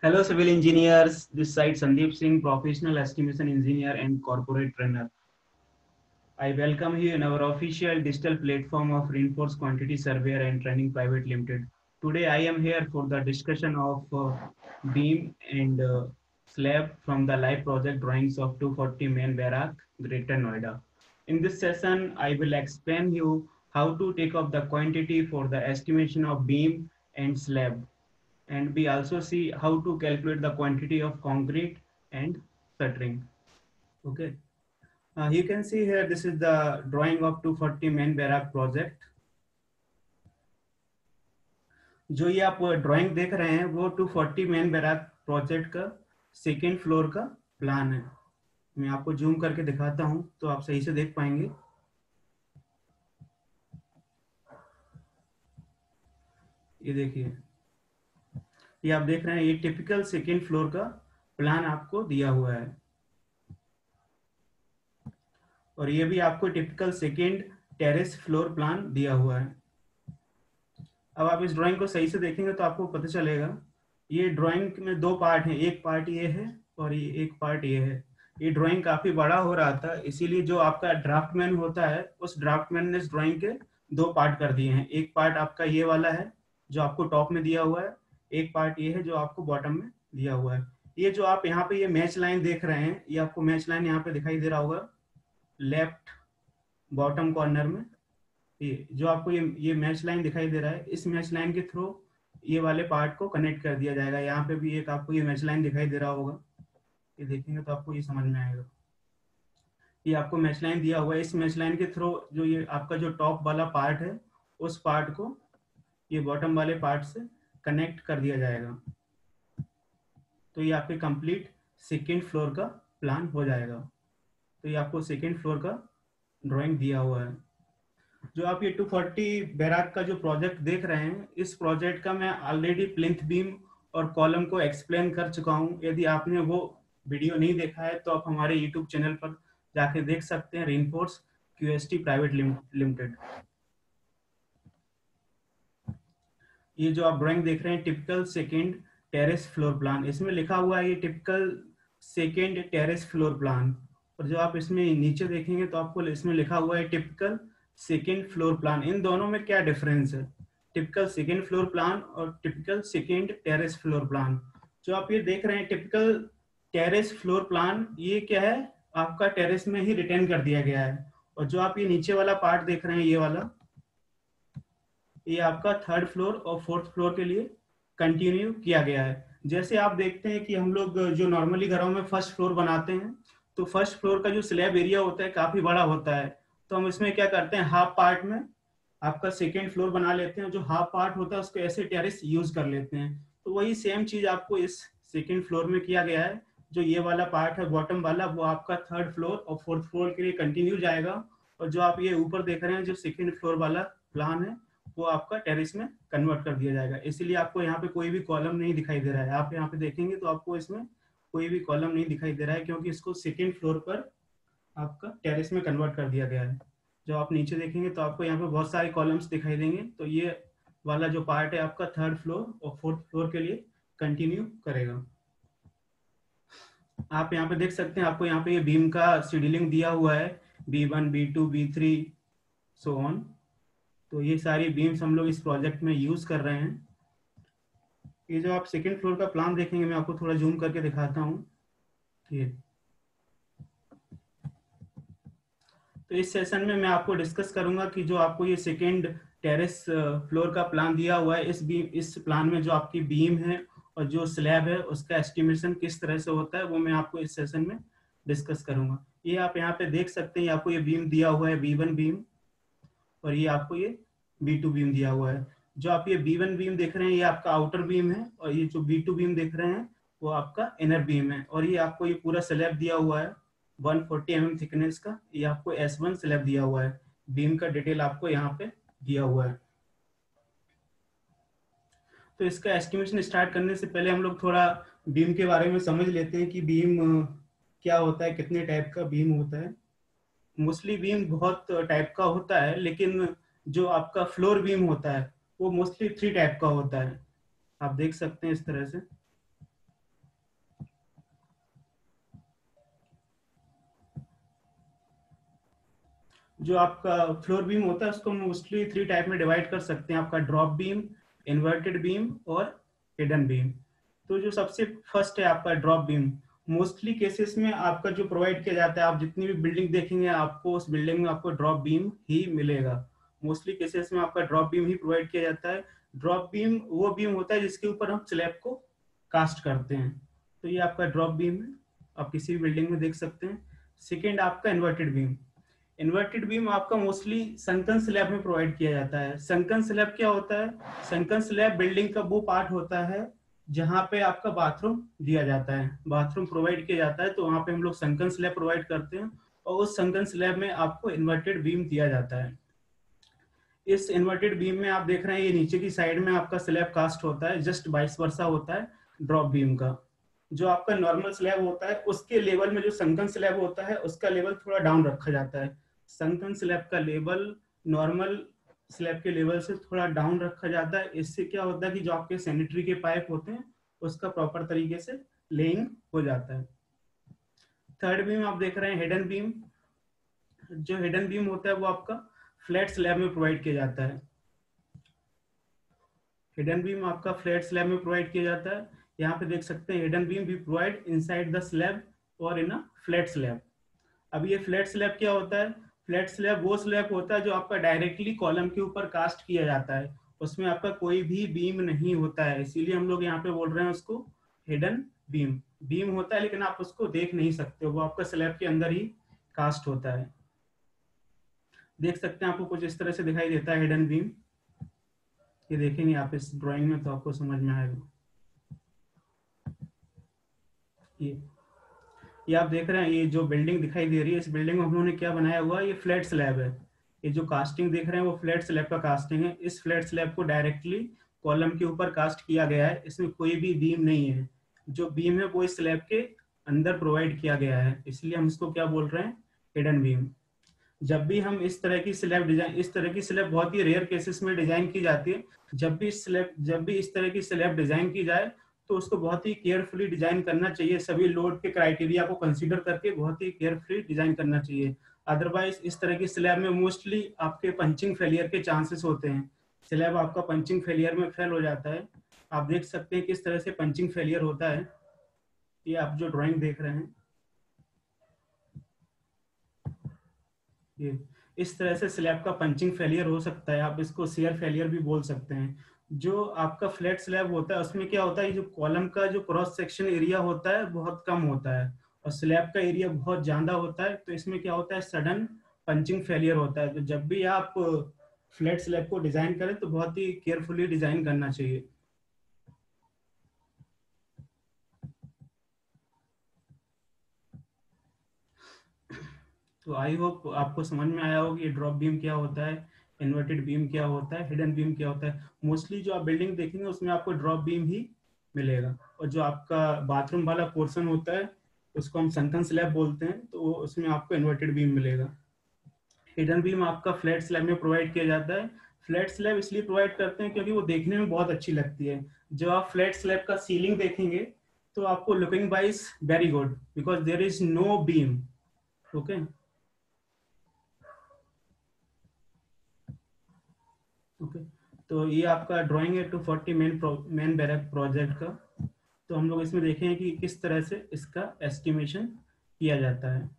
Hello, civil engineers. This side Sandeep Singh, professional estimation engineer and corporate trainer. I welcome you in our official digital platform of Reinforced Quantity Surveyor and Training Private Limited. Today, I am here for the discussion of beam and slab from the live project drawings of 240 main barrack, Greater Noida. In this session, I will explain you how to take up the quantity for the estimation of beam and slab, and we also see how to calculate the quantity of concrete and shuttering. Okay, you can see here this is the drawing of 240 main barrack project. जो ये आप drawing देख रहे हैं वो 240 main बैराक project का second floor का plan है. मैं आपको जूम करके दिखाता हूं तो आप सही से देख पाएंगे. ये देखिए, ये आप देख रहे हैं, ये टिपिकल सेकेंड फ्लोर का प्लान आपको दिया हुआ है और ये भी आपको typical second terrace floor plan दिया हुआ है. अब आप इस ड्राइंग को सही से देखेंगे तो आपको पता चलेगा ये ड्राइंग में दो पार्ट हैं, एक पार्ट ये है और ये एक पार्ट ये है. ये ड्राइंग काफी बड़ा हो रहा था, इसीलिए जो आपका ड्राफ्टमैन होता है उस ड्राफ्टमैन ने इस ड्राइंग के दो पार्ट कर दिए हैं. एक पार्ट आपका ये वाला है जो आपको टॉप में दिया हुआ है, एक पार्ट ये है जो आपको बॉटम में दिया हुआ है. ये जो आप यहाँ पे ये मैच लाइन देख रहे हैं, ये आपको मैच लाइन यहाँ पे दिखाई दे रहा होगा लेफ्ट बॉटम कॉर्नर में. ये जो आपको ये मैच लाइन दिखाई दे रहा है, इस मैच लाइन के थ्रू ये वाले पार्ट को कनेक्ट कर दिया जाएगा. यहाँ पे भी एक आपको ये मैच लाइन दिखाई दे रहा होगा, ये देखेंगे तो आपको ये समझ में आएगा. ये आपको मैच लाइन दिया हुआ है, इस मैच लाइन के थ्रू जो ये आपका जो टॉप वाला पार्ट है उस पार्ट को ये बॉटम वाले पार्ट से कनेक्ट कर दिया जाएगा. तो ये आपके कंप्लीट सेकेंड फ्लोर का प्लान हो जाएगा. तो ये आपको सेकेंड फ्लोर का ड्राइंग दिया हुआ है. जो आप ये 240 बैराक का जो प्रोजेक्ट देख रहे हैं, इस प्रोजेक्ट का मैं ऑलरेडी प्लिंथ बीम और कॉलम को एक्सप्लेन कर चुका हूं. यदि आपने वो वीडियो नहीं देखा है तो आप हमारे यूट्यूब चैनल पर जाके देख सकते हैं, रेनफोर्स क्यूएसटी प्राइवेट लिमिटेड. ये जो आप ड्राइंग देख रहे हैं typical second terrace floor plan, इसमें लिखा हुआ है ये typical second terrace floor plan. और जो आप इसमें नीचे देखेंगे तो आपको इसमें लिखा हुआ है टिपिकल सेकेंड फ्लोर प्लान. इन दोनों में क्या डिफरेंस है, टिपिकल सेकेंड फ्लोर प्लान और typical second terrace floor plan? जो आप ये देख रहे हैं टिपिकल टेरेस फ्लोर प्लान, ये क्या है, आपका टेरेस में ही रिटेन कर दिया गया है. और जो आप ये नीचे वाला पार्ट देख रहे हैं, ये वाला, ये आपका थर्ड फ्लोर और फोर्थ फ्लोर के लिए कंटिन्यू किया गया है. जैसे आप देखते हैं कि हम लोग जो नॉर्मली घरों में फर्स्ट फ्लोर बनाते हैं तो फर्स्ट फ्लोर का जो स्लैब एरिया होता है काफी बड़ा होता है, तो हम इसमें क्या करते हैं, हाफ पार्ट में आपका सेकेंड फ्लोर बना लेते हैं, जो हाफ पार्ट होता है उसको ऐसे टेरेस यूज कर लेते हैं. तो वही सेम चीज आपको इस सेकेंड फ्लोर में किया गया है. जो ये वाला पार्ट है बॉटम वाला, वो आपका थर्ड फ्लोर और फोर्थ फ्लोर के लिए कंटिन्यू जाएगा. और जो आप ये ऊपर देख रहे हैं जो सेकेंड फ्लोर वाला प्लान है वो आपका टेरेस में कन्वर्ट कर दिया जाएगा. इसीलिए आपको यहाँ पे कोई भी कॉलम नहीं दिखाई दे रहा है. आप यहाँ पे देखेंगे तो आपको इसमें कोई भी कॉलम नहीं दिखाई दे रहा है, क्योंकि इसको सेकेंड फ्लोर पर आपका टेरेस में कन्वर्ट कर दिया गया है. जो आप नीचे देखेंगे तो आपको यहाँ पे बहुत सारे कॉलम्स दिखाई देंगे. तो ये वाला जो पार्ट है आपका थर्ड फ्लोर और फोर्थ फ्लोर के लिए कंटिन्यू करेगा. आप यहाँ पे देख सकते हैं, आपको यहाँ पे ये बीम का शेड्यूलिंग दिया हुआ है, B1, B2, B3 so on. तो ये सारी बीम्स हम लोग इस प्रोजेक्ट में यूज कर रहे हैं. ये जो आप सेकेंड फ्लोर का प्लान देखेंगे, मैं आपको थोड़ा जूम करके दिखाता हूँ. ये तो इस सेशन में मैं आपको डिस्कस करूंगा कि जो आपको ये सेकेंड टेरेस फ्लोर का प्लान दिया हुआ है, इस प्लान में जो आपकी बीम है और जो स्लैब है उसका एस्टिमेशन किस तरह से होता है वो मैं आपको इस सेशन में डिस्कस करूंगा. ये आप यहाँ पे देख सकते हैं, आपको ये बीम दिया हुआ है B1 बीम और ये आपको ये B2 बीम दिया हुआ है. जो आप ये B1 बीम देख रहे हैं ये आपका आउटर बीम है और ये जो B2 बीम देख रहे हैं वो आपका इनर बीम है. और ये आपको ये पूरा स्लैब दिया हुआ है 140 mm थिकनेस का. ये आपको S1 स्लैब दिया हुआ है. बीम का डिटेल आपको यहाँ पे दिया हुआ है. तो इसका एस्टिमेशन स्टार्ट करने से पहले हम लोग थोड़ा बीम के बारे में समझ लेते हैं कि बीम क्या होता है, कितने टाइप का बीम होता है. मोस्टली बीम बहुत टाइप का होता है, लेकिन जो आपका फ्लोर बीम होता है वो मोस्टली 3 टाइप का होता है. आप देख सकते हैं इस तरह से. जो आपका फ्लोर बीम होता है उसको मोस्टली 3 टाइप में डिवाइड कर सकते हैं, आपका ड्रॉप बीम, इन्वर्टेड बीम और हिडन बीम। तो जो सबसे फर्स्ट है आपका ड्रॉप बीम, मोस्टली केसेस में आपका जो प्रोवाइड किया जाता है, आप जितनी भी बिल्डिंग देखेंगे आपको उस बिल्डिंग में आपको ड्रॉप बीम ही मिलेगा। मोस्टली केसेस में आपका ड्रॉप बीम ही प्रोवाइड किया जाता है। ड्रॉप बीम वो बीम होता है जिसके ऊपर हम स्लैब को कास्ट करते हैं। तो ये आपका ड्रॉप बीम है, आप किसी भी बिल्डिंग में देख सकते हैं। सेकेंड आपका इन्वर्टेड बीम। इन्वर्टेड बीम आपका मोस्टली संकन स्लैब में प्रोवाइड किया जाता है। संकन स्लैब क्या होता है? संकन स्लैब बिल्डिंग का वो पार्ट होता है जहां पे आपका बाथरूम दिया जाता है, बाथरूम प्रोवाइड किया जाता है, तो वहां पे हम लोग संकन स्लैब प्रोवाइड करते हैं और उस संकन स्लैब में आपको इन्वर्टेड बीम दिया जाता है। इस इन्वर्टेड बीम में आप देख रहे हैं ये नीचे की साइड में आपका स्लैब कास्ट होता है, जस्ट वाइस वर्सा होता है ड्रॉप बीम का। जो आपका नॉर्मल स्लैब होता है उसके लेवल में जो संकन स्लैब होता है उसका लेवल थोड़ा डाउन रखा जाता है। संकन स्लैब का लेवल नॉर्मल स्लैब के लेवल से थोड़ा डाउन रखा जाता है। इससे क्या होता है कि जो आपके सैनिटरी के पाइप होते हैं उसका प्रॉपर तरीके से लेइंग हो जाता है। थर्ड बीम आप देख रहे हैं हिडन बीम। जो हिडन बीम होता है वो आपका फ्लैट स्लैब में प्रोवाइड किया जाता है। हिडन बीम आपका फ्लैट स्लैब में प्रोवाइड किया जाता है। यहाँ पे देख सकते हैं हिडन बीम भी प्रोवाइड इनसाइड द स्लैब और इन अ फ्लैट स्लैब। अब ये फ्लैट स्लैब क्या होता है? फ्लैट स्लैब वो स्लैब होता है जो आपका डायरेक्टली कॉलम के ऊपर कास्ट किया जाता है, उसमें आपका कोई भी बीम नहीं होता है, इसीलिए हम लोग यहाँ पे बोल रहे हैं उसको हिडन बीम। बीम होता है लेकिन आप उसको देख नहीं सकते, वो आपका स्लैब के अंदर ही कास्ट होता है। देख सकते हैं आपको कुछ इस तरह से दिखाई देता है हिडन बीम। ये देखेंगे आप इस ड्राइंग में तो आपको समझ में आएगा। ये ये आप देख रहे हैं, ये जो बिल्डिंग दिखाई दे रही है, इस बिल्डिंग में हम लोगों ने क्या बनाया हुआ है? ये फ्लैट स्लैब है। ये जो कास्टिंग देख रहे हैं वो फ्लैट स्लैब का कास्टिंग है। इस फ्लैट स्लैब को डायरेक्टली कॉलम के ऊपर कास्ट किया गया है, इसमें कोई भी बीम नहीं है। जो बीम है वो इस स्लैब के अंदर प्रोवाइड किया गया है, इसलिए हम इसको क्या बोल रहे हैं? Hidden beam. जब भी हम इस तरह की स्लैब डिजाइन, इस तरह की स्लैब बहुत ही रेयर केसेस में डिजाइन की जाती है। जब भी इस तरह की स्लैब डिजाइन की जाए तो उसको बहुत ही केयरफुली डिजाइन करना चाहिए, सभी लोड के क्राइटेरिया को कंसीडर करके बहुत ही केयरफुली डिजाइन करना चाहिए। अदरवाइज इस तरह की स्लैब में मोस्टली आपके पंचिंग फेलियर के चांसेस होते हैं। स्लैब आपका पंचिंग फेलियर में फेल हो जाता है। आप देख सकते हैं किस तरह से पंचिंग फेलियर होता है। ये आप जो ड्राइंग देख रहे हैं, ये इस तरह से स्लैब का पंचिंग फेलियर हो सकता है, आप इसको शेयर फेलियर भी बोल सकते हैं। जो आपका फ्लैट स्लैब होता है उसमें क्या होता है, जो कॉलम का जो क्रॉस सेक्शन एरिया होता है बहुत कम होता है और स्लैब का एरिया बहुत ज्यादा होता है, तो इसमें क्या होता है? सडन पंचिंग फेलियर होता है। तो जब भी आप फ्लैट स्लैब को डिजाइन करें तो बहुत ही केयरफुली डिजाइन करना चाहिए। तो आई होप आपको समझ में आया होगा कि ड्रॉप बीम क्या होता है, इन्वर्टेड बीम क्या होता है, हिडन बीम क्या होता है। मोस्टली जो आप बिल्डिंग देखेंगे उसमें आपको ड्रॉप बीम ही मिलेगा। और जो आपका बाथरूम वाला पोर्शन होता है उसको हम संकन स्लैब बोलते हैं, तो उसमें आपको इन्वर्टेड बीम मिलेगा। हिडन बीम आपका फ्लैट स्लैब में प्रोवाइड किया जाता है। फ्लैट स्लैब इसलिए प्रोवाइड करते हैं क्योंकि वो देखने में बहुत अच्छी लगती है। जब आप फ्लैट स्लैब का सीलिंग देखेंगे तो आपको looking wise very good, because there is no beam. Okay, okay. तो ये आपका ड्राइंग है 240 मेन बैरक प्रोजेक्ट का। तो हम लोग इसमें देखें कि किस तरह से इसका एस्टिमेशन किया जाता है।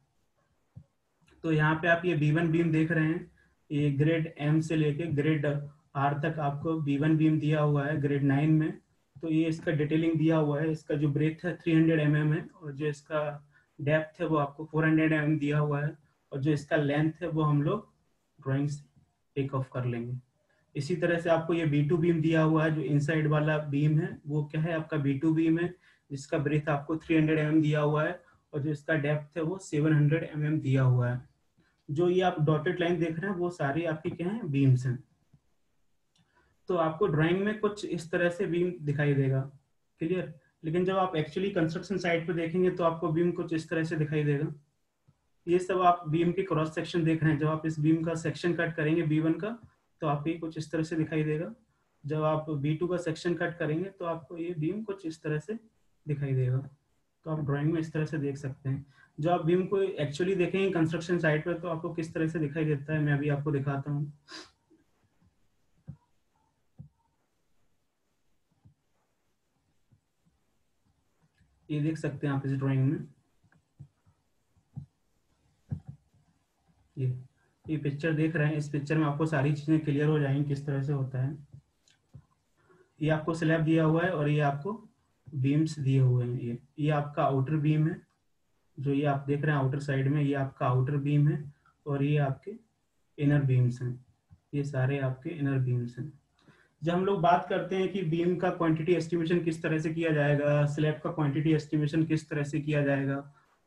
तो यहाँ पे आप ये B1 बीम देख रहे हैं, ये ग्रेड M से लेके ग्रेड R तक आपको B1 बीम दिया हुआ है ग्रेड 9 में। तो ये इसका डिटेलिंग दिया हुआ है। इसका जो ब्रेथ है 300 mm है और जो इसका डेप्थ है वो आपको 400 mm दिया हुआ है, और जो इसका लेंथ है वो हम लोग ड्राइंग से टेक ऑफ कर लेंगे। इसी तरह से आपको ये B2 बीम दिया हुआ है, जो इनसाइड वाला बीम है वो क्या है? आपका B2 बीम है, जिसका ब्रेथ आपको 300 mm दिया हुआ है और जो इसका डेप्थ है वो 700 mm दिया हुआ है। जो ये आप डॉटेड लाइन देख रहे हैं वो सारी आपकी क्या है? बीम्स हैं। तो आपको ड्राइंग में कुछ इस तरह से बीम दिखाई देगा, क्लियर। लेकिन जब आप एक्चुअली कंस्ट्रक्शन साइट पे देखेंगे तो आपको बीम कुछ इस तरह से दिखाई देगा। ये सब आप बीम के क्रॉस सेक्शन देख रहे हैं, जब आप इस बीम का सेक्शन कट करेंगे B1 का तो आपको ये कुछ इस तरह से दिखाई देगा। जब आप B2 का सेक्शन कट करेंगे तो आपको ये बीम कुछ इस तरह से दिखाई देगा। तो आप ड्राइंग में इस तरह से देख सकते हैं। जो आप बीम को एक्चुअली देखेंगे कंस्ट्रक्शन साइट पर तो आपको किस तरह से दिखाई देता है, मैं अभी आपको दिखाता हूँ। ये देख सकते हैं आप इस ड्राइंग में, ये ये पिक्चर देख रहे हैं, इस पिक्चर में आपको सारी चीजें क्लियर हो जाएंगी किस तरह से होता है। ये आपको स्लैब दिया हुआ है और ये आपको बीम्स दिए हुए हैं। ये आपका आउटर बीम है, जो ये आप देख रहे हैं आउटर साइड में, ये आपका आउटर बीम है और ये आपके इनर बीम्स हैं। ये सारे आपके इनर बीम्स हैं। जब हम लोग बात करते हैं कि बीम का क्वांटिटी एस्टिमेशन किस तरह से किया जाएगा, स्लैब का क्वांटिटी एस्टिमेशन किस तरह से किया जाएगा,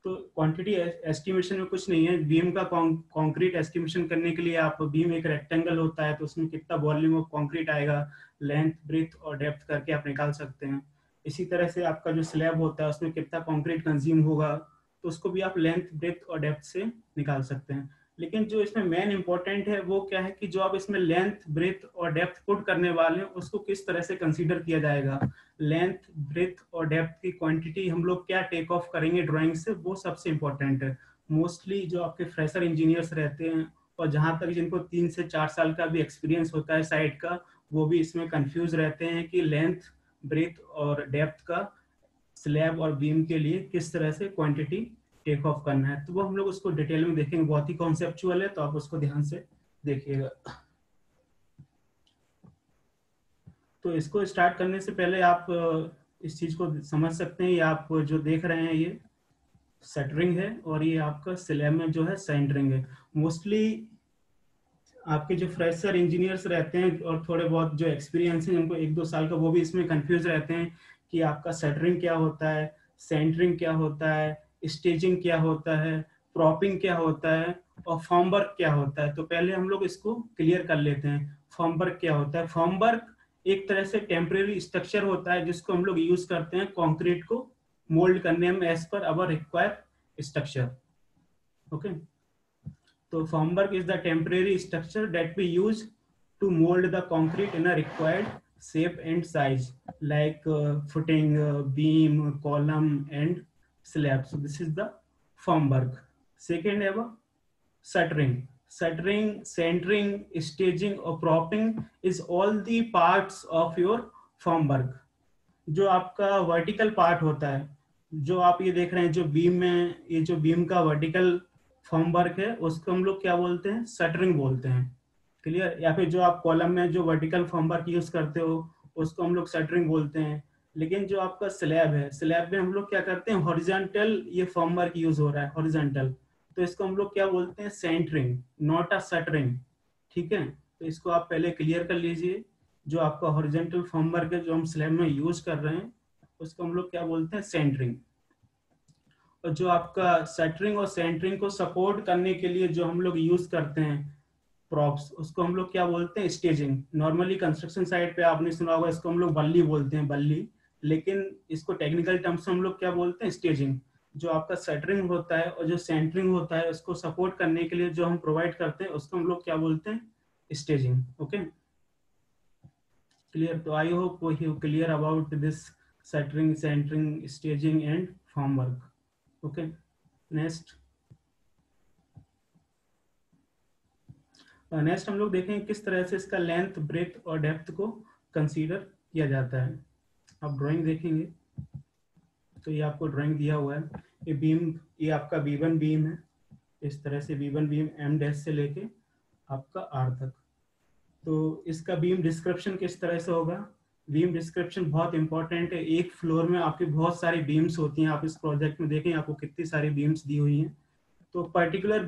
तो क्वांटिटी एस्टिमेशन में कुछ नहीं है। बीम का कंक्रीट एस्टिमेशन करने के लिए आप, बीम एक रेक्टेंगल होता है तो उसमें कितना वॉल्यूम ऑफ कंक्रीट आएगा, लेंथ ब्रेथ और डेप्थ करके आप निकाल सकते हैं। इसी तरह से आपका जो स्लैब होता है उसमें कितना कंक्रीट कंज्यूम होगा, तो उसको भी आप लेंथ ब्रेथ और डेप्थ से निकाल सकते हैं। लेकिन जो इसमें मेन इंपॉर्टेंट है वो क्या है कि जो आप इसमें लेंथ ब्रेथ और डेप्थ पुट करने वाले हैं उसको किस तरह से कंसीडर किया जाएगा। लेंथ ब्रेथ और डेप्थ की क्वांटिटी हम लोग क्या टेक ऑफ करेंगे ड्राइंग से, वो सबसे इंपॉर्टेंट है। मोस्टली जो आपके फ्रेशर इंजीनियर्स रहते हैं और जहां तक जिनको 3 से 4 साल का भी एक्सपीरियंस होता है साइट का, वो भी इसमें कंफ्यूज रहते हैं कि लेंथ ब्रेथ और डेप्थ का स्लैब और बीम के लिए किस तरह से क्वांटिटी टेक ऑफ करना है। तो वो हम लोग उसको डिटेल में देखेंगे, बहुत ही कॉन्सेप्चुअल है तो आप उसको ध्यान से देखिएगा। तो इसको स्टार्ट करने से पहले आप इस चीज को समझ सकते हैं। ये आप जो देख रहे हैं ये शटरिंग है और ये आपका स्लैब में जो है सेंटरिंग है। मोस्टली आपके जो फ्रेशर इंजीनियर्स रहते हैं और थोड़े बहुत जो एक्सपीरियंस है उनको 1-2 साल का, वो भी इसमें कंफ्यूज रहते हैं कि आपका शटरिंग क्या होता है, सेंटरिंग क्या होता है, स्टेजिंग क्या होता है, प्रॉपिंग क्या होता है और फॉर्मवर्क क्या होता है। तो पहले हम लोग इसको क्लियर कर लेते हैं। फॉर्मवर्क क्या होता है? फॉर्मवर्क एक तरह से टेम्परेरी स्ट्रक्चर होता है जिसको हम लोग यूज करते हैं कंक्रीट को मोल्ड करने में as per our required structure. Okay, so formwork is the temporary structure that we use to mold the concrete in a required shape and size, like footing, beam, column, and slab. So this is the formwork. Second, have a shuttering. Shuttering, centering, staging, or propping is all the parts of your formwork. जो आपका vertical part होता है, जो आप ये देख रहे हैं जो बीम में, ये जो बीम का वर्टिकल फॉर्म वर्क है उसको हम लोग क्या बोलते हैं? शटरिंग बोलते हैं। क्लियर? या फिर जो आप कॉलम में जो वर्टिकल फॉर्म वर्क यूज करते हो उसको हम लोग शटरिंग बोलते हैं। लेकिन जो आपका स्लैब है, स्लैब में हम लोग क्या करते हैं? हॉरिजॉन्टल ये फॉर्म वर्क यूज हो रहा है, हॉरिजॉन्टल, तो इसको हम लोग क्या बोलते हैं? Centering, not a shuttering. ठीक है, तो इसको आप पहले क्लियर कर लीजिए। जो आपका हॉरिजॉन्टल फॉर्म वर्क है जो हम स्लैब में यूज कर रहे हैं उसको हम लोग क्या बोलते हैं? सेंटरिंग। और जो आपका सेंटरिंग और सेंटरिंग को सपोर्ट करने के लिए जो हम लोग यूज करते हैं प्रॉप्स, उसको हम लोग क्या बोलते हैं? स्टेजिंग। नॉर्मली कंस्ट्रक्शन साइट पे आपने सुना होगा इसको हम लोग बल्ली बोलते हैं, बल्ली, लेकिन इसको टेक्निकल टर्म्स में हम लोग क्या बोलते हैं? स्टेजिंग। जो आपका सेंटरिंग होता है और जो सेंटरिंग होता है उसको सपोर्ट करने के लिए जो हम प्रोवाइड करते हैं उसको हम लोग क्या बोलते हैं? स्टेजिंग। Okay, clear? तो I hope you clear about this shuttering, centering, staging and form work. Okay, next. Next हम लोग देखेंगे किस तरह से इसका लेंथ ब्रेथ और डेप्थ को कंसीडर किया जाता है। आप ड्राइंग देखेंगे तो ये आपको ड्राइंग दिया हुआ है। ये बीम, ये आपका B1 बीम है, इस तरह से B1 बीम M डैश से लेके आपका R तक। तो इसका बीम डिस्क्रिप्शन किस तरह से होगा? बीम डिस्क्रिप्शन बहुत इंपॉर्टेंट है। एक फ्लोर में आपकी बहुत सारी बीम्स होती हैं। आप इस प्रोजेक्ट में देखें आपको कितनी सारी बीम्स दी हुई हैं। तो पर्टिकुलर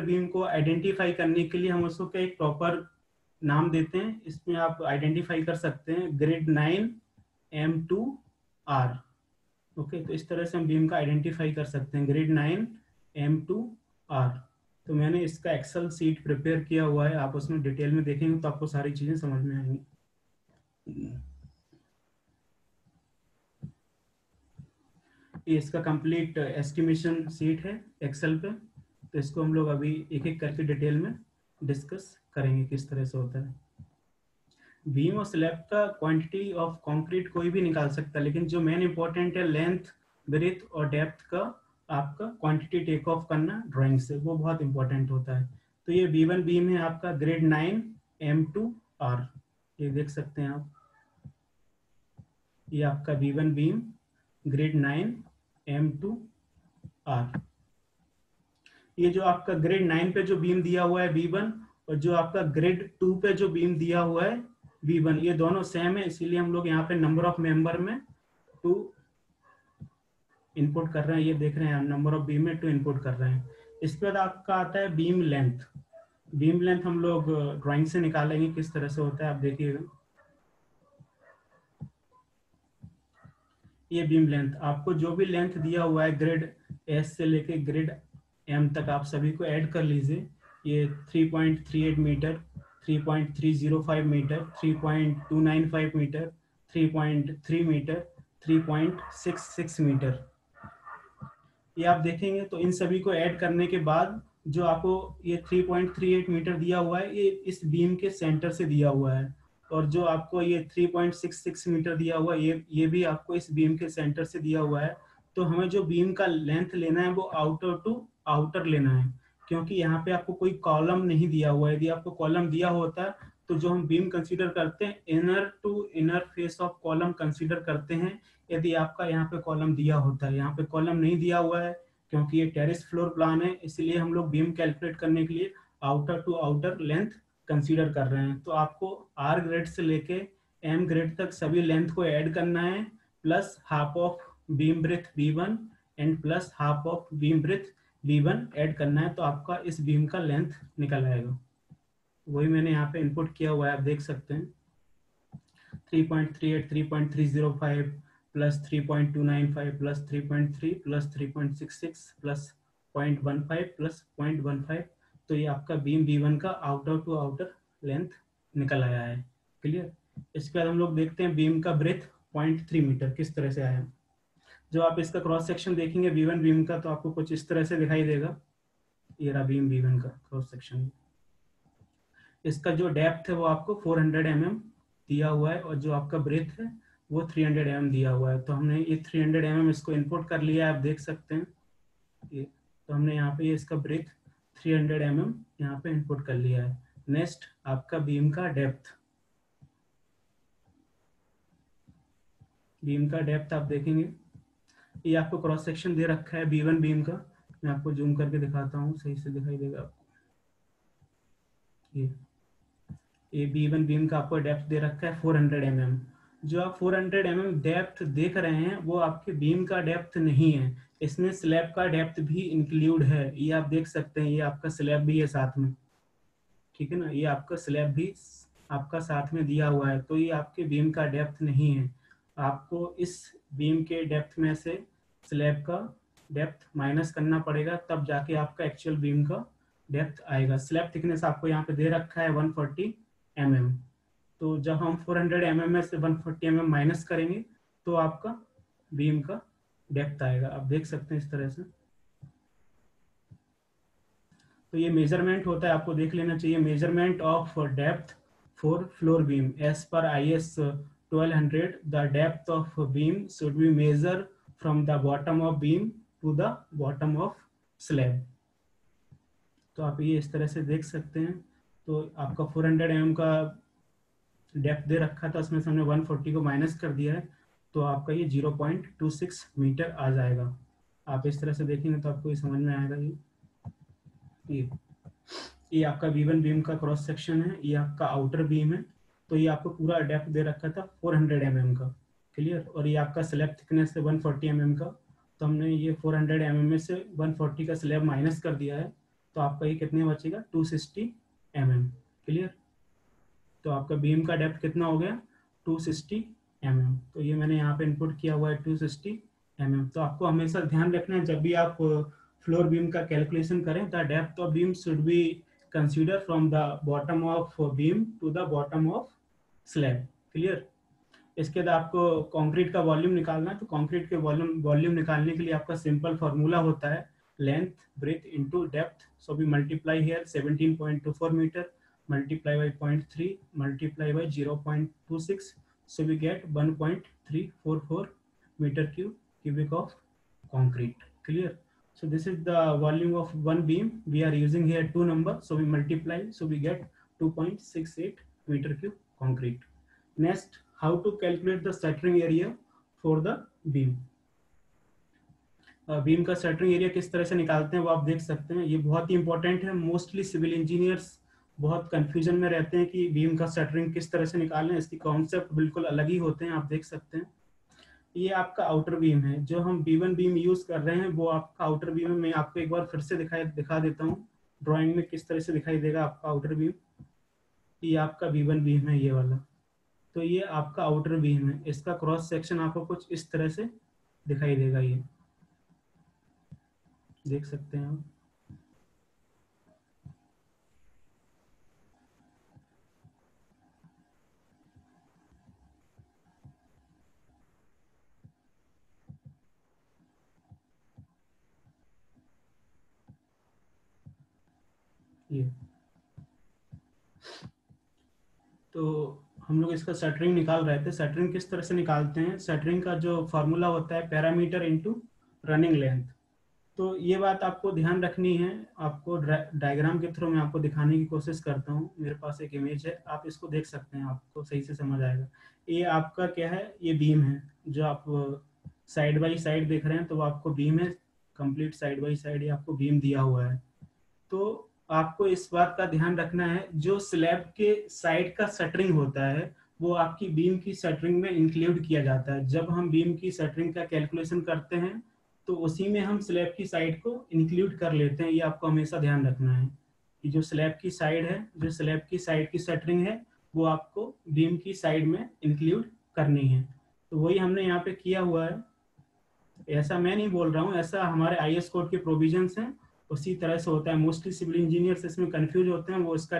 बीम को आइडेंटिफाई करने के लिए हम उसको क्या एक प्रॉपर नाम देते हैं। इसमें आप आइडेंटिफाई कर सकते हैं ग्रेड 9 M2R। ओके, तो इस तरह से हम बीम का आइडेंटिफाई कर सकते हैं, ग्रेड 9 M2R। तो मैंने इसका एक्सेल सीट प्रिपेयर किया हुआ है, आप उसमें डिटेल में देखेंगे तो आपको सारी चीजें समझ में आएंगी। ये इसका कंप्लीट एस्टिमेशन सीट है एक्सेल पे, तो इसको हम लोग अभी एक एक करके डिटेल में डिस्कस करेंगे किस तरह से होता है। बीम और स्लैब का क्वांटिटी ऑफ कंक्रीट कोई भी निकाल सकता है, लेकिन जो मेन इंपॉर्टेंट है लेंथ, ब्रेथ और डेप्थ का आपका क्वांटिटी टेक ऑफ करना ड्राइंग से, वो बहुत इंपॉर्टेंट होता है। तो ये B1 बीम है आपका ग्रेड 9 M2R, ये देख सकते हैं आप, ये आपका B1 बीम ग्रेड 9 M2R। ये जो आपका ग्रेड 9 पे जो बीम दिया हुआ है B1, और जो आपका ग्रेड 2 पे जो बीम दिया हुआ है B1, ये दोनों सेम है, इसीलिए हम लोग यहाँ पे नंबर ऑफ मेंबर में 2 इनपुट कर रहे हैं। ये देख रहे हैं नंबर ऑफ बीम में 2 इनपुट कर रहे हैं। इसके बाद आपका आता है बीम लेंथ। बीम लेंथ हम लोग ड्राइंग से निकालेंगे किस तरह से होता है, आप देखिएगा। ये बीम लेंथ, आपको जो भी लेंथ दिया हुआ है ग्रेड एस से लेके ग्रेड एम तक, आप सभी को ऐड कर लीजिए। ये 3.38 metre, 3.305 metre, 3.295 metre, 3.3 metre, 3.66 metre, ये आप देखेंगे। तो इन सभी को ऐड करने के बाद जो आपको ये 3.38 मीटर दिया हुआ है, ये इस बीम के सेंटर से दिया हुआ है, और जो आपको ये 3.66 मीटर दिया हुआ है, ये भी आपको इस बीम के सेंटर से दिया हुआ है। तो हमें जो बीम का लेंथ लेना है वो आउटर टू आउटर लेना है, क्योंकि यहाँ पे आपको कोई कॉलम नहीं दिया हुआ है। यदि आपको कॉलम दिया होता तो जो हम बीम कंसीडर करते हैं inner to inner face of column consider करते हैं, यदि आपका यहाँ पे कॉलम दिया होता है। यहाँ पे कॉलम नहीं दिया हुआ है क्योंकि ये टेरेस फ्लोर प्लान है, इसलिए हम लोग बीम कैलकुलेट करने के लिए outer to outer length consider कर रहे हैं। तो आपको आर ग्रेड से लेके एम ग्रेड तक सभी लेंथ को ऐड करना है, plus half of beam breadth B1 and plus half of beam breadth B1 add करना है, तो आपका इस बीम का लेंथ निकल आएगा। वही मैंने यहाँ पे इनपुट किया हुआ है, आप देख सकते हैं 3.38, 3.305 plus 3.295 plus 3.3 plus 3.66 plus 0.15 plus 0.15। तो ये आपका बीम B1 का आउटर टू आउटर लेंथ निकल आया है। क्लियर। इसके बाद हम लोग देखते हैं बीम का ब्रेथ 0.3 मीटर किस तरह से आया। जो आप इसका क्रॉस सेक्शन देखेंगे B1 बीम का, तो आपको कुछ इस तरह से दिखाई देगा। ये रहा बीम B1 का क्रॉस सेक्शन। इसका जो डेप्थ है वो आपको 400 mm दिया हुआ है, और जो आपका ब्रेथ है वो 300 mm दिया हुआ है। तो हमने ये 300 mm इसको इनपुट कर लिया है, आप देख सकते हैं ये। तो हमने यहाँ पे इसका ब्रेथ 300 mm यहाँ पे इनपुट कर लिया है। नेक्स्ट आपका बीम का डेप्थ, बीम का डेप्थ आप देखेंगे, ये आपको क्रॉस सेक्शन दे रखा है B1 बीम का। मैं आपको जूम करके दिखाता हूँ, सही से दिखाई देगा आपको। ये B1 बीम का आपको डेप्थ दे रखा है 400 mm। जो आप 400 mm डेप्थ देख रहे हैं वो आपके बीम का डेप्थ नहीं है, इसमें स्लैब का डेप्थ भी इंक्लूड है। ये आप देख सकते हैं, ये आपका स्लैब भी है साथ में, ठीक है ना। ये आपका स्लैब भी आपका साथ में दिया हुआ है, तो ये आपके बीम का डेप्थ नहीं है। आपको इस बीम के डेप्थ में से स्लैब का डेप्थ माइनस करना पड़ेगा, तब जाके आपका एक्चुअल बीम का डेप्थ आएगा। स्लैब थिकनेस आपको यहाँ पे दे रखा है 140 mm। तो जब हम 400 mm में से 140 mm माइनस करेंगे तो आपका बीम का डेप्थ आएगा, आप देख सकते हैं इस तरह से। तो ये मेजरमेंट होता है, आपको देख लेना चाहिए। Measurement of depth for floor beam as per IS 1200, the depth of beam should be measure from the bottom of beam to the bottom of slab. तो आप ये इस तरह से देख सकते हैं। तो आपका 400 mm का डेप्थ दे रखा था, उसमें से हमने 140 को माइनस कर दिया है, तो आपका ये 0.26 मीटर आ जाएगा। आप इस तरह से देखेंगे तो आपको ये समझ में आएगा। ये आपका B1 बीम का क्रॉस सेक्शन है, ये आपका आउटर बीम है। तो ये आपको पूरा डेप्थ दे रखा था 400 mm का, क्लियर। और ये आपका स्लैब थिकनेस है 140 mm का, तो हमने ये 400 mm में से 140 का स्लैब माइनस कर दिया है, तो आपका ये कितने बचेगा 260 mm, क्लियर। तो आपका बीम का डेप्थ कितना हो गया 260 mm। तो ये मैंने यहाँ पे इनपुट किया हुआ है 260 mm। तो आपको हमेशा ध्यान रखना है जब भी आप फ्लोर बीम का कैलकुलेशन करें, the depth of beam should be consider from the bottom of beam to the bottom of slab, clear. इसके बाद आपको कंक्रीट का वॉल्यूम निकालना है। तो कंक्रीट के वॉल्यूम निकालने के लिए आपका सिंपल फार्मूला होता है length breadth into depth, so we multiply here 17.24 metre multiply by 0.3 multiply by 0.26, so we get 1.344 meter cubic of concrete. Clear? So this is the volume of one beam. We are using here two numbers, so we multiply, so we get 2.68 meter cube concrete. Next, how to calculate the shuttering area for the beam. Beam का shuttering area किस तरह से निकालते हैं वो आप देख सकते हैं. ये बहुत ही इंपॉर्टेंट है. मोस्टली सिविल इंजीनियर्स बहुत कंफ्यूजन में रहते हैं कि बीम का शटरिंग किस तरह से निकालें. इसकी कॉन्सेप्ट बिल्कुल अलग ही होते हैं. आप देख सकते हैं ये आपका आउटर बीम है. जो हम B1 बीम यूज कर रहे हैं वो आपका आउटर बीम है. मैं आपको एक बार फिर से दिखा देता हूँ ड्राइंग में किस तरह से दिखाई देगा आपका आउटर बीम. ये आपका B1 बीम है ये वाला. तो ये आपका आउटर बीम है. इसका क्रॉस सेक्शन आपको कुछ इस तरह से दिखाई देगा. ये देख सकते हैं आप. ये तो हम लोग इसका शटरिंग निकाल रहे थे. शटरिंग किस तरह से निकालते हैं? शटरिंग का जो फॉर्मूला होता है पैरामीटर इनटू रनिंग लेंथ. तो ये बात आपको ध्यान रखनी है. आपको डायग्राम के थ्रू मैं आपको दिखाने की कोशिश करता हूँ. मेरे पास एक इमेज है, आप इसको देख सकते हैं, आपको सही से समझ आएगा. ये आपका क्या है? ये बीम है जो आप साइड बाई साइड देख रहे हैं. तो वो आपको बीम है कंप्लीट साइड बाई साइड. ये आपको बीम दिया हुआ है. तो आपको इस बात का ध्यान रखना है जो स्लैब के साइड का शटरिंग होता है वो आपकी बीम की शटरिंग में इंक्लूड किया जाता है. जब हम बीम की शटरिंग का कैलकुलेशन करते हैं तो उसी में हम स्लैब की साइड को इंक्लूड कर लेते हैं. ये आपको हमेशा ध्यान रखना है कि जो स्लैब की साइड है, जो स्लैब की साइड की शटरिंग है वो आपको बीम की साइड में इंक्लूड करनी है. तो वही हमने यहाँ पे किया हुआ है. ऐसा मैं नहीं बोल रहा हूँ, ऐसा हमारे IS कोड के प्रोविजंस हैं. उसी तरह से होता है. मोस्टली सिविल इंजीनियर्स इसमें कंफ्यूज होते हैं. वो इसका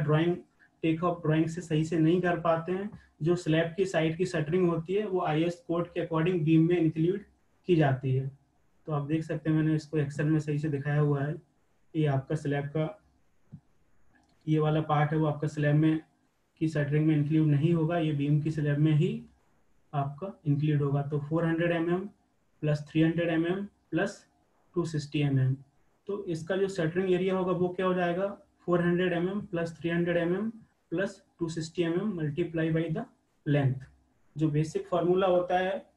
टेक ऑफ ड्राइंग से सही से नहीं कर पाते हैं. जो स्लैब की साइड की शटरिंग होती है वो IS कोड के अकॉर्डिंग बीम में इंक्लूड की जाती है. तो आप देख सकते हैं मैंने इसको एक्सेल में सही से दिखाया हुआ है. ये आपका स्लैब का ये वाला पार्ट है वो आपका स्लैब में की शटरिंग में इंक्लूड नहीं होगा. ये बीम की स्लैब में ही आपका इंक्लूड होगा. तो 400 mm plus 300 mm plus 260 mm. तो इसका जो शटरिंग एरिया होगा वो क्या हो जाएगा? 400 mm plus 300 mm plus 260 mm multiply by the length. जो बेसिक फार्मूला होता है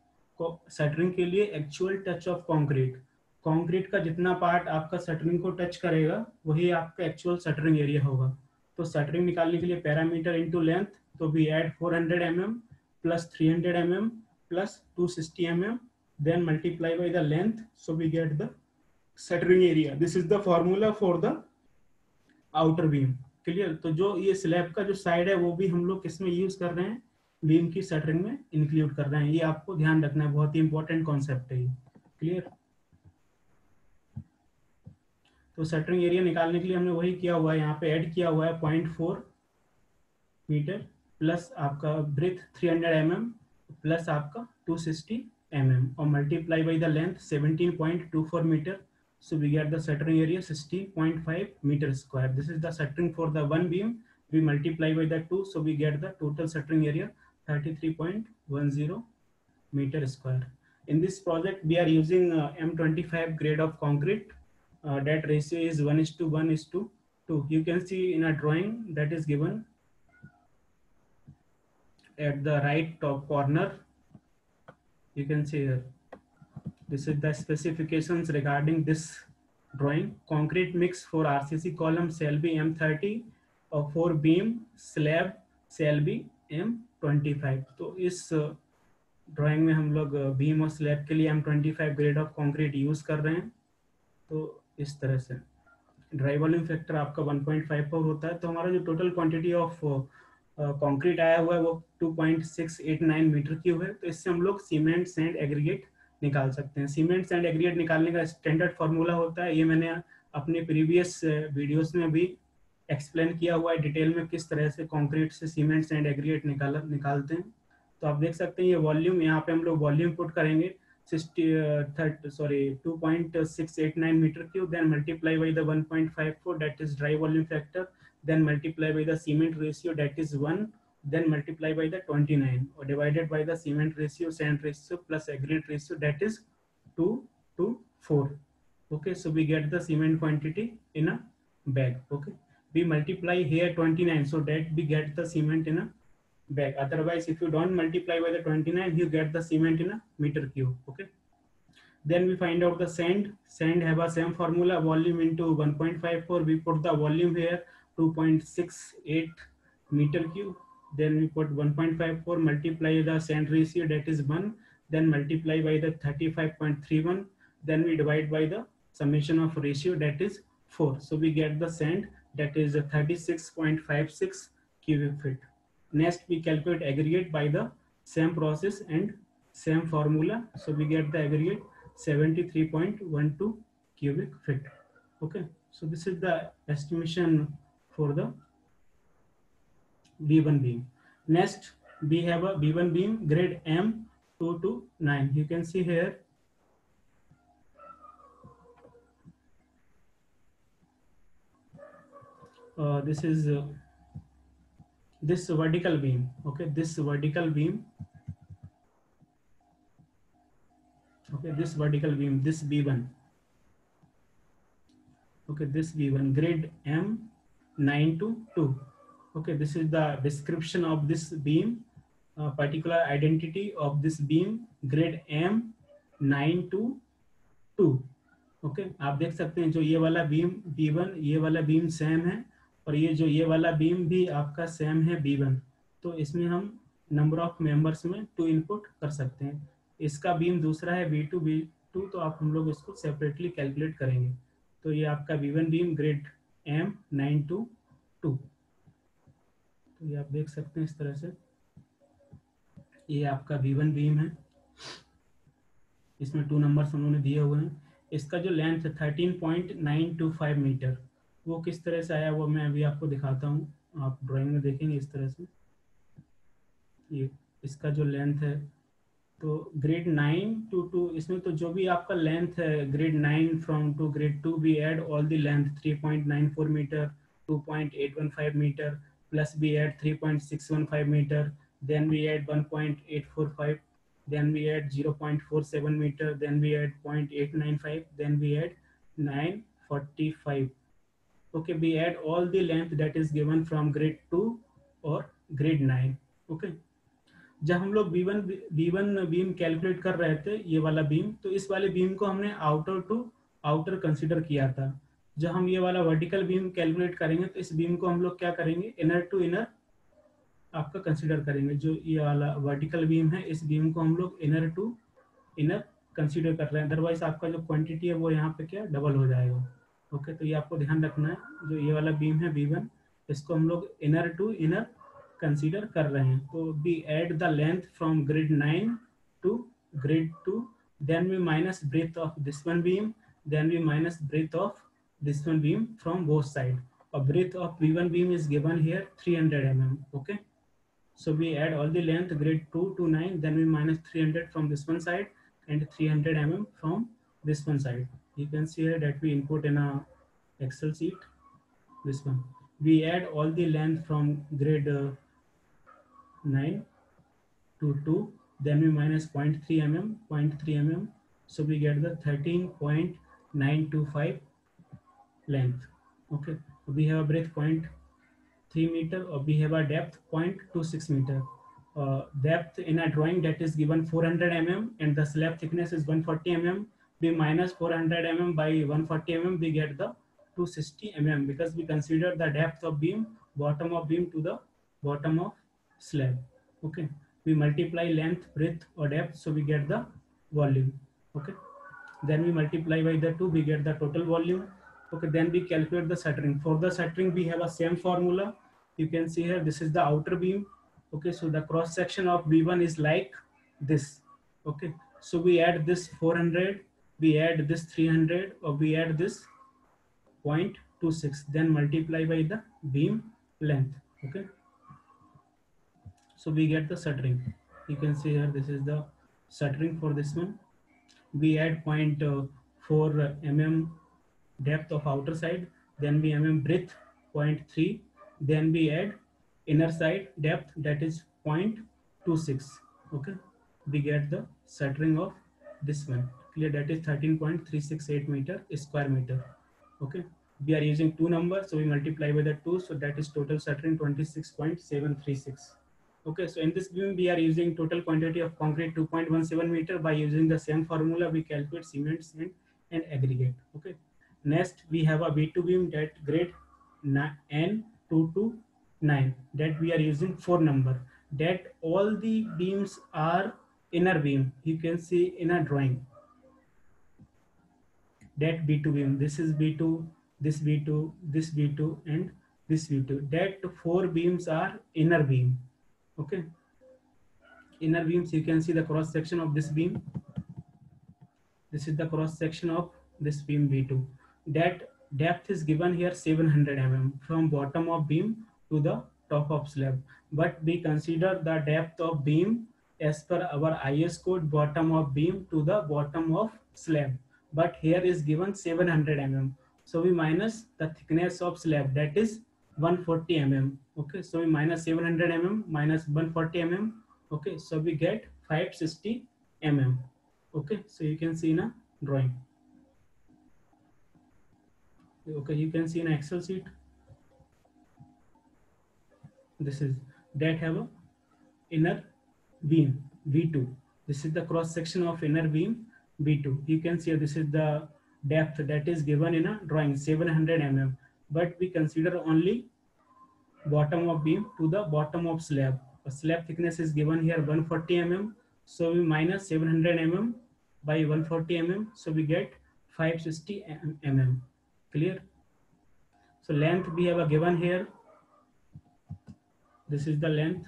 शटरिंग के लिए, actual touch of concrete. Concrete का जितना पार्ट आपका शटरिंग को टच करेगा वही आपका एक्चुअल शटरिंग एरिया होगा. तो शटरिंग निकालने के लिए पैरामीटर इनटू लेंथ. तो we add 400 mm plus 300 mm plus 260 mm, then multiply by the length, so we get the shuttering area. This is the formula for the outer beam. Clear? तो जो ये slab का जो side है वो भी हम लोग किसमें यूज कर रहे हैं? बीम की शटरिंग में इंक्लूड कर रहे हैं. ये आपको ध्यान रखना है, बहुत ही इंपॉर्टेंट कॉन्सेप्ट है ये. क्लियर? तो शटरिंग एरिया निकालने के लिए हमने वही किया हुआ है, यहाँ पे ऐड किया हुआ है 0.4 मीटर प्लस आपका ब्रेथ 300 mm प्लस आपका 260 mm और multiply by the length 17.24 metre. So we get the shuttering area 60.5 meter square. This is the shuttering for the one beam. We multiply by the 2, so we get the total shuttering area 33.10 meter square. In this project, we are using M25 grade of concrete. That ratio is 1:1:2. You can see in a drawing that is given at the right top corner. You can see here. This is the specifications regarding this drawing. Concrete mix for RCC column shall be M30 और for beam slab shall be M25. तो इस drawing में हम लोग beam और slab के लिए M25 grade of concrete use कर रहे हैं. तो इस तरह से ड्राई वॉल्यूम फैक्टर आपका 1.54 होता है. तो हमारा जो टोटल क्वांटिटी ऑफ कंक्रीट आया हुआ है वो 2.689 मीटर क्यूब है. तो इससे हम लोग सीमेंट सैंड एग्रीगेट निकाल सकते हैं. सीमेंट सैंड एग्रीगेट निकालने का स्टैंडर्ड फार्मूला होता है, ये मैंने अपने प्रीवियस वीडियोस में भी एक्सप्लेन किया हुआ है डिटेल में किस तरह से कंक्रीट से सीमेंट सैंड एग्रीगेट निकालते हैं. तो आप देख सकते हैं ये वॉल्यूम, यहाँ पे हम लोग वॉल्यूम पुट करेंगे 2.689 metre cube, then multiply by the 1.54 that is dry volume factor then multiply by the cement ratio, that is 1, then multiply by the 29, or divided by the cement ratio, sand ratio plus aggregate ratio, that is 2 to 4. Okay, so we get the cement quantity in a bag. Okay, we multiply here 29, so that we get the cement in a bag. Otherwise, if you don't multiply by the 29, you get the cement in a meter cube. Okay, then we find out the sand. Sand have a same formula, volume into 1.54. We put the volume here 2.68 meter cube. Then we put 1.54, multiply the sand ratio, that is 1. Then multiply by the 35.31. Then we divide by the summation of ratio, that is 4. So we get the sand, that is 36.56 cubic feet. Next, we calculate aggregate by the same process and same formula. So we get the aggregate 73.12 cubic feet. Okay, so this is the estimation for the B1 beam. Next, we have a B1 beam grade M 2 to 9. You can see here this is this vertical beam. Okay, this vertical beam. Okay, this vertical beam, this B1. Okay, this B1 grade M 9 to 2. Okay, this is the description of this beam, particular identity of this beam grade M 9 to 2. Okay, आप देख सकते हैं जो ये वाला beam B1, ये वाला beam same है, और ये जो ये वाला बीम भी आपका सेम है B1. तो इसमें हम नंबर ऑफ मेंबर्स में 2 इनपुट कर सकते हैं. इसका बीम दूसरा है B2, तो आप हम लोग इसको सेपरेटली कैलकुलेट करेंगे. तो ये आपका B1 beam grade M 9 to 2. तो ये आप देख सकते हैं इस तरह से, ये आपका B1 बीम है, इसमें 2 नंबर्स उन्होंने दिए हुए हैं. इसका जो लेंथ है 13.925 मीटर, वो किस तरह से आया वो मैं अभी आपको दिखाता हूँ. आप ड्राइंग में देखेंगे इस तरह से, ये इसका जो लेंथ है, तो ग्रेड 9 to 2, इसमें तो जो भी आपका लेंथ है grade 9 from to grade 2, we add all the length 3.94 metre, 2.815 metre, plus we add 3.615 meter, then we add 1.845, then we add 0.47 meter, then we add 0.895, then we add 945. Okay, we add all the length that is given from grade 2 or grade 9. Okay, जब हम लोग B1 beam calculate कर रहे थे, ये वाला beam, तो इस वाले बीम को हमने आउटर टू आउटर कंसीडर किया था. जब हम ये वाला वर्टिकल बीम कैलकुलेट करेंगे तो इस बीम को हम लोग क्या करेंगे, इनर टू इनर आपका कंसीडर करेंगे. जो ये वाला वर्टिकल बीम है, इस बीम को हम लोग इनर टू इनर कंसीडर कर रहे हैं. अदरवाइज आपका जो क्वांटिटी है वो यहाँ पे क्या डबल हो जाएगा. ओके, तो ये आपको ध्यान रखना है. जो ये वाला बीम है B1, इसको हम लोग इनर टू इनर कंसीडर कर रहे हैं. तो we add the length from grade 9 to grade 2, then we minus breadth of this one beam, then we minus breadth of this one beam from both side. A breadth of B1 beam is given here 300 mm. Okay, so we add all the length grade 2 to 9, then we minus 300 from this one side and 300 mm from this one side. You can see here that we input in a Excel sheet. This one we add all the length from grade 9 to 2, then we minus 0.3 mm, so we get the 13.925 length. Okay, we have a breadth 0.3 meter, or we have a depth 0.26 meter. Depth in a drawing that is given 400 mm and the slab thickness is 140 mm. We minus 400 mm by 140 mm, we get the 260 mm, because we consider the depth of beam, bottom of beam to the bottom of slab. Okay, we multiply length, breadth or depth, so we get the volume. Okay, then we multiply by the 2, we get the total volume. Okay, then we calculate the shuttering. For the shuttering, we have a same formula. You can see here, this is the outer beam. Okay, so the cross section of B1 is like this. Okay, so we add this 400, we add this 300, or we add this 0.26, then multiply by the beam length. Okay, so we get the shuttering. You can see here, this is the shuttering for this one. We add 0.4 mm depth of outer side, then we mm breadth 0.3, then we add inner side depth, that is 0.26. Okay, we get the shuttering of this one. Clear? That is 13.368 meter square meter. Okay, we are using two numbers, so we multiply by the 2, so that is total shuttering 26.736. Okay, so in this beam we are using total quantity of concrete 2.17 meter. By using the same formula we calculate cement, sand and aggregate. Okay, next we have a B2 beam that grade N229, that we are using 4 number, that all the beams are inner beam. You can see in a drawing that B2 beam, this is B2, this B2, this B2 and this B2, that 4 beams are inner beam. Okay, inner beams, you can see the cross section of this beam. This is the cross section of this beam B2. That depth is given here 700 mm from bottom of beam to the top of slab. But we consider the depth of beam as per our IS code, bottom of beam to the bottom of slab. But here is given 700 mm. So we minus the thickness of slab, that is 140 mm. Okay, so we minus 700 mm minus 140 mm. Okay, so we get 560 mm. Okay, so you can see in a drawing. Okay, you can see in Excel sheet. This is that have a inner beam V2. This is the cross section of inner beam V2. You can see this is the depth that is given in a drawing 700 mm. But we consider only bottom of beam to the bottom of slab. A slab thickness is given here 140 mm. So we minus 700 mm by 140 mm. So we get 560 mm. Clear? So length we have a given here. This is the length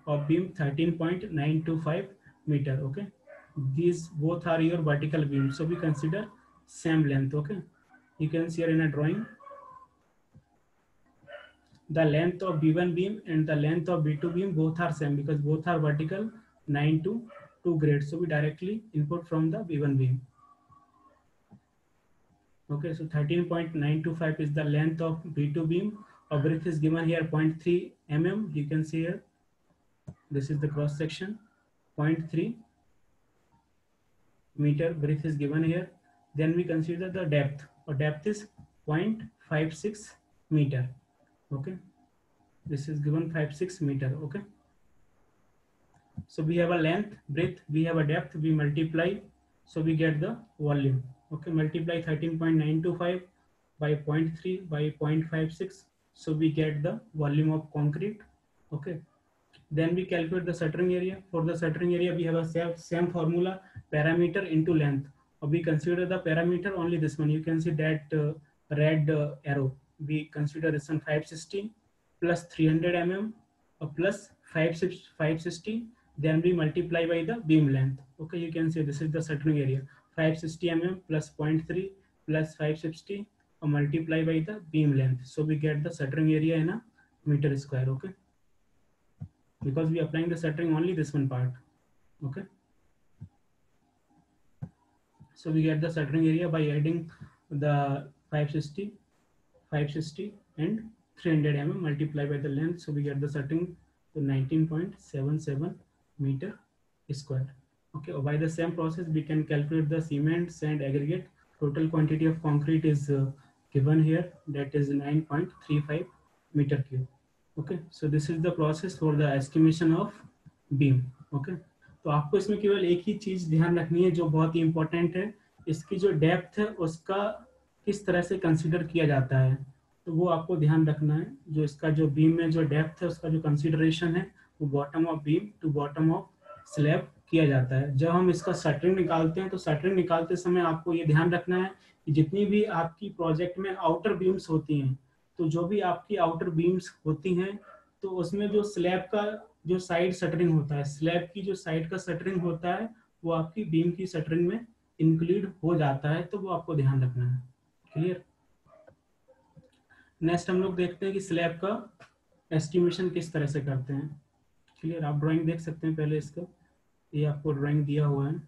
of beam 13.925 meter. Okay, these both are your vertical beams, so we consider same length. Okay, you can see here in a drawing the length of B1 beam and the length of B2 beam both are same because both are vertical 9 to 2 grade. So we directly input from the B1 beam. Okay, so 13.925 is the length of B2 beam. Our breadth is given here 0.3 mm. You can see here. This is the cross section. 0.3 meter breadth is given here. Then we consider the depth. Our depth is 0.56 meter. Okay, this is given 56 meter. Okay, so we have a length, breadth, we have a depth, we multiply, so we get the volume. Okay, multiply 13.925 by 0.3 by 0.56, so we get the volume of concrete. Okay, then we calculate the shuttering area. For the shuttering area we have a same formula, parameter into length. We consider the parameter only this one. You can see that red arrow. We consider this one 560 plus 300 mm plus 560. Then we multiply by the beam length. Okay, you can see this is the shuttering area, 560 mm plus 0.3 plus 560 multiply by the beam length. So we get the shuttering area in a meter square. Okay, because we are applying the shuttering only this one part. Okay, so we get the shuttering area by adding the 560 and 300 mm multiplied by the length, so we get the shuttering to 19.77 meter square. Okay, by the same process we can calculate the cement, sand, aggregate. Total quantity of concrete is given here, that is 9.35 meter cube. Okay, so this is the process for the estimation of beam. Okay, तो आपको इसमें केवल एक ही चीज ध्यान रखनी है जो बहुत ही इंपॉर्टेंट है, इसकी जो डेप्थ है उसका किस तरह से कंसीडर किया जाता है, तो वो आपको ध्यान रखना है. जो इसका जो बीम में जो डेप्थ है उसका जो कंसीडरेशन है वो bottom of beam to bottom of slab किया जाता है. जब हम इसका शटरिंग निकालते हैं तो शटरिंग निकालते समय आपको ये ध्यान रखना है कि जितनी भी आपकी प्रोजेक्ट में आउटर बीम्स होती हैं, तो जो भी आपकी आउटर बीम्स होती हैं तो उसमें जो स्लैब का जो साइड शटरिंग होता है, स्लैब की जो साइड का शटरिंग होता है वो आपकी बीम की शटरिंग में इंक्लूड हो जाता है, तो वो आपको ध्यान रखना है. क्लियर? नेक्स्ट हम लोग देखते हैं कि स्लैब का एस्टिमेशन किस तरह से करते हैं. क्लियर? आप ड्राइंग देख सकते हैं पहले इसका, ये आपको ड्राइंग दिया हुआ है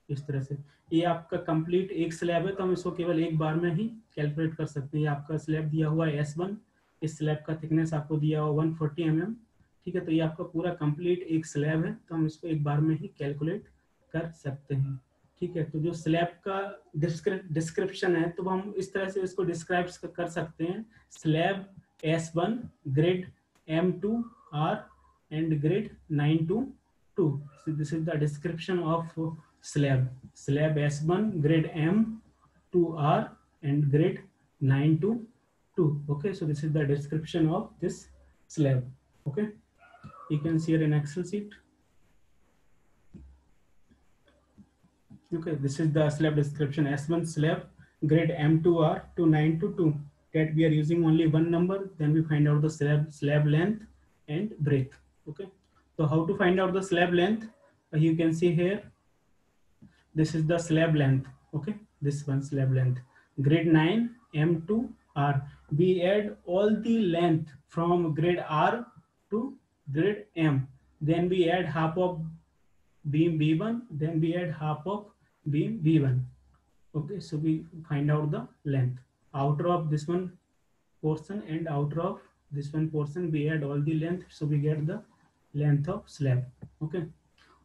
इस तरह से. ये आपका कंप्लीट एक स्लैब है तो हम इसको केवल एक बार में ही कैलकुलेट कर सकते हैं. ये आपका स्लैब दिया हुआ है S1, इस स्लैब का थिकनेस आपको दिया हुआ 140 mm, ठीक है। तो ये आपका पूरा कंप्लीट एक स्लैब है, तो हम इसको एक बार में ही कैलकुलेट कर सकते हैं, ठीक है। तो जो स्लैब का डिस्क्रिप्शन है, तो हम इस तरह से इसको डिस्क्राइब कर सकते हैं, slab S1 grade M2R and grade 9 to 2. So this is the description of slab. Slab S1 grade M to R and grade 9 to 2. Okay, so this is the description of this slab. Okay, you can see here in Excel sheet. Okay, this is the slab description. S1 slab grade M2R to 9 to 2. That we are using only one number. Then we find out the slab length and breadth. Okay, so how to find out the slab length? You can see here. This is the slab length. Okay, this one slab length. Grade 9 M2R. We add all the length from grade R to grade M. Then we add half of beam B1. Then we add half of beam B1. Okay, so we find out the length. Outer of this one portion and outer of this one portion, we add all the length, so we get the length of slab. Okay,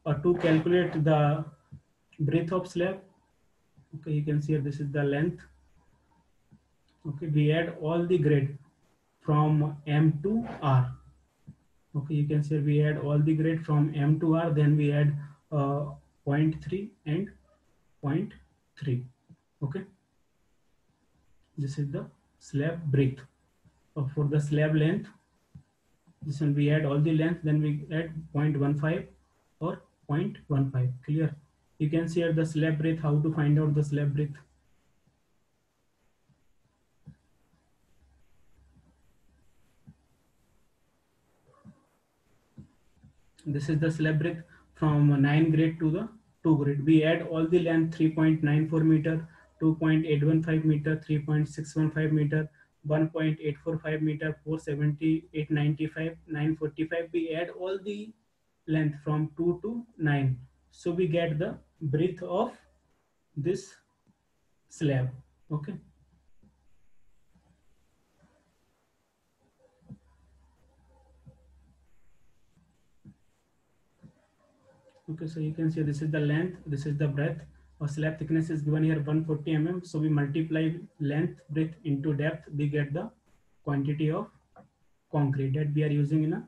or to calculate the breadth of slab, okay, you can see here, this is the length. Okay, we add all the grade from M to R. Okay, you can see we add all the grade from M to R, then we add 0.3 and 0.3. Okay, this is the slab breadth. For the slab length, this one we add all the length, then we add 0.15 or 0.15. Clear? You can see here the slab breadth, how to find out the slab breadth. This is the slab breadth from 9 grade to the 2 grade. We add all the length 3.94 meter, 2.815 meter, 3.615 meter, 1.845 meter, 470, 895, 945. We add all the length from 2 to 9. So we get the breadth of this slab. Okay. Okay, so you can see this is the length, this is the breadth. Our slab thickness is given here 140 mm. So we multiply length, breadth into depth. We get the quantity of concrete that we are using in a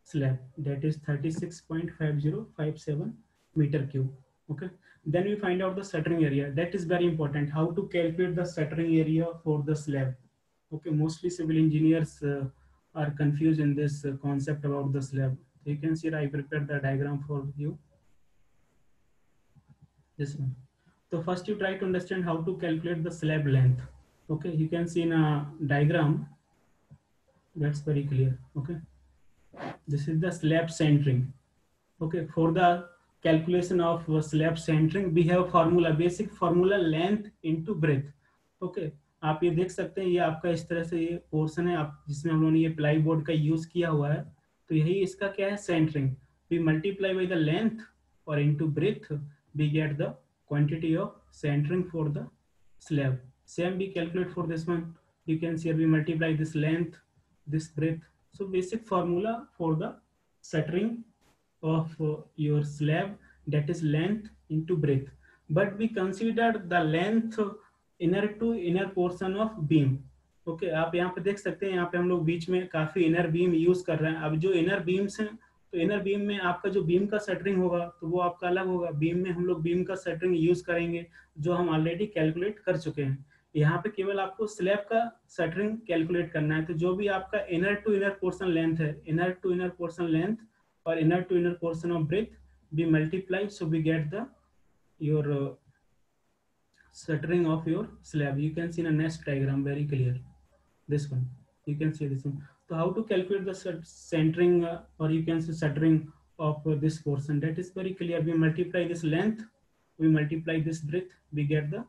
slab. That is 36.5057 meter cube. Okay. Then we find out the shuttering area. That is very important. How to calculate the shuttering area for the slab. Okay. Mostly civil engineers are confused in this concept about the slab. So you can see I prepared the diagram for you. This one. So first you try to understand how to calculate the slab length. Okay, you can see in a diagram, that's very clear. Okay, this is the slab centering. Okay, for the calculation of slab centering, we have formula, basic formula, length into breadth. Okay, आप ये देख सकते हैं, ये आपका इस तरह से ये पोर्शन है आप जिसमें हम लोगों ने ये प्लाई बोर्ड का यूज किया हुआ है, तो यही इसका क्या है, centering. We multiply by the length और into breadth we get the quantity of centering for the slab. Same we calculate for this one. You can see here we multiply this length, this breadth. So basic formula for the shuttering of your slab, that is length into breadth. But we consider the length inner to inner portion of beam. Okay, आप यहाँ पे देख सकते हैं, यहाँ पे हम लोग बीच में काफी इनर बीम यूज कर रहे हैं. अब जो इनर बीम्स हैं, तो इनर बीम में आपका जो बीम का शटरिंग होगा तो वो आपका अलग होगा. बीम में हम लोग बीम का शटरिंग यूज करेंगे जो हम ऑलरेडी कैलकुलेट कर चुके हैं. यहाँ पे केवल आपको स्लैब का शटरिंग कैलकुलेट करना है. तो जो भी आपका inner to inner portion length है, inner to inner portion length और inner to inner portion of breadth we multiply, so we get the your shuttering of your slab. You can see in a next diagram very clear. This one, you can see this one. So how to calculate the centering or you can say shuttering of this portion, that is very clear. We multiply this length, we multiply this breadth, we get the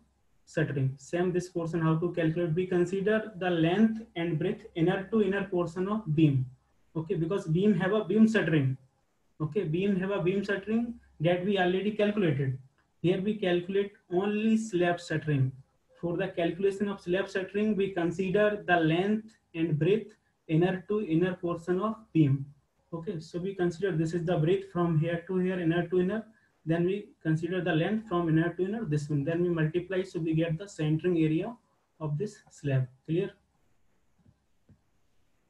shuttering. Same this portion, how to calculate, we consider the length and breadth inner to inner portion of beam. Okay, because beam have a beam shuttering. Okay, beam have a beam shuttering that we already calculated. Here we calculate only slab shuttering. For the calculation of slab shuttering, we consider the length and breadth inner portion of beam. Okay, so we consider this is the breadth from here to here, inner to inner. Then we consider the length from inner to inner, this one. Then we multiply, so we get the centering area of this slab. Clear?